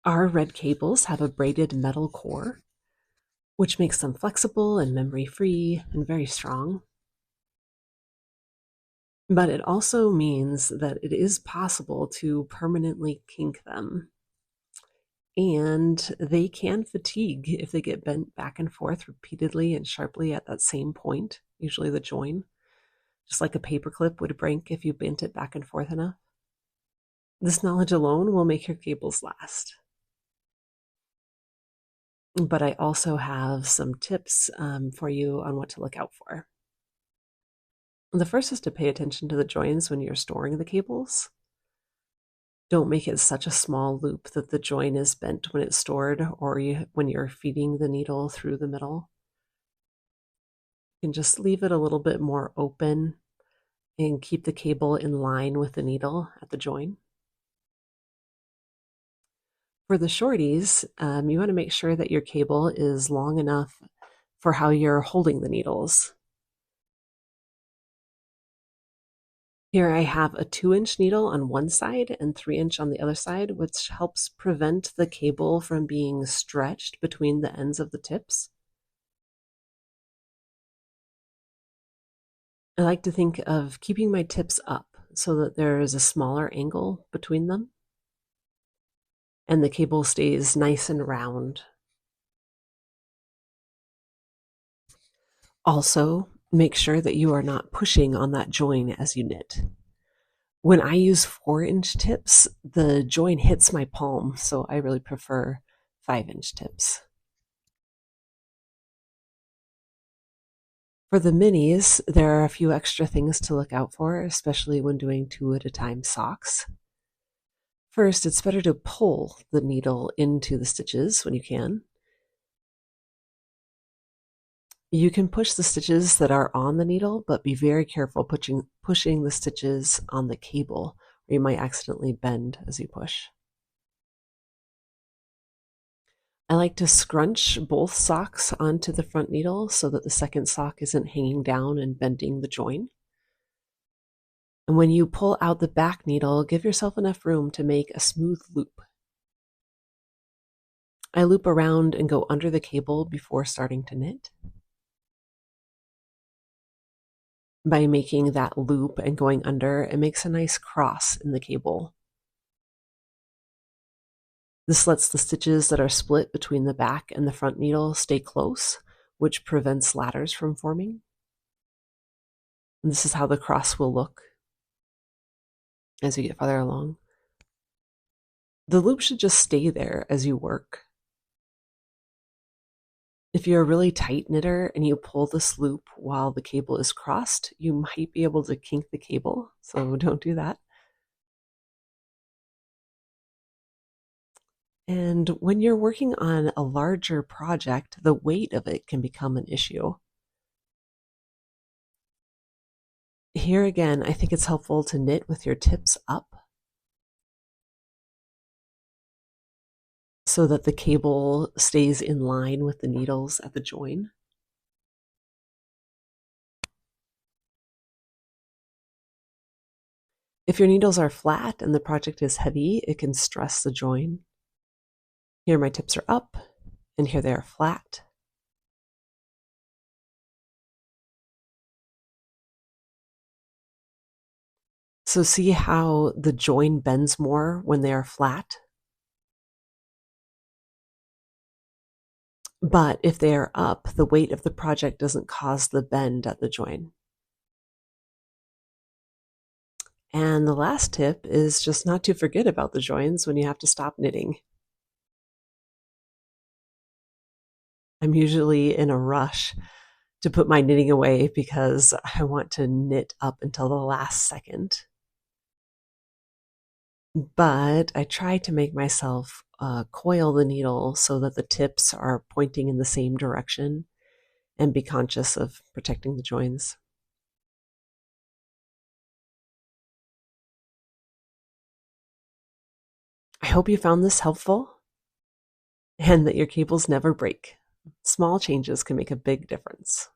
Our red cables have a braided metal core, which makes them flexible and memory-free and very strong. But it also means that it is possible to permanently kink them. And they can fatigue if they get bent back and forth repeatedly and sharply at that same point, usually the join, just like a paperclip would break if you bent it back and forth enough. This knowledge alone will make your cables last. But I also have some tips for you on what to look out for. The first is to pay attention to the joins when you're storing the cables. Don't make it such a small loop that the join is bent when it's stored or when you're feeding the needle through the middle. You can just leave it a little bit more open and keep the cable in line with the needle at the join. For the shorties, you want to make sure that your cable is long enough for how you're holding the needles. Here I have a 2-inch needle on one side and 3-inch on the other side, which helps prevent the cable from being stretched between the ends of the tips. I like to think of keeping my tips up so that there is a smaller angle between them and the cable stays nice and round. Also, make sure that you are not pushing on that join as you knit. When I use 4-inch tips, the join hits my palm, so I really prefer 5-inch tips. For the minis, there are a few extra things to look out for, especially when doing 2-at-a-time socks. First, it's better to pull the needle into the stitches when you can. You can push the stitches that are on the needle, but be very careful pushing the stitches on the cable, or you might accidentally bend as you push. I like to scrunch both socks onto the front needle so that the second sock isn't hanging down and bending the join. And when you pull out the back needle, give yourself enough room to make a smooth loop. I loop around and go under the cable before starting to knit. By making that loop and going under, it makes a nice cross in the cable. This lets the stitches that are split between the back and the front needle stay close, which prevents ladders from forming. And this is how the cross will look as you get farther along. The loop should just stay there as you work. If you're a really tight knitter and you pull this loop while the cable is crossed, you might be able to kink the cable, so don't do that. And when you're working on a larger project, the weight of it can become an issue. Here again, I think it's helpful to knit with your tips up so that the cable stays in line with the needles at the join. If your needles are flat and the project is heavy, it can stress the join. Here my tips are up, and here they are flat. So see how the join bends more when they are flat? But if they are up, the weight of the project doesn't cause the bend at the join. And the last tip is just not to forget about the joins when you have to stop knitting. I'm usually in a rush to put my knitting away because I want to knit up until the last second. But I try to make myself coil the needle so that the tips are pointing in the same direction and be conscious of protecting the joins. I hope you found this helpful and that your cables never break. Small changes can make a big difference.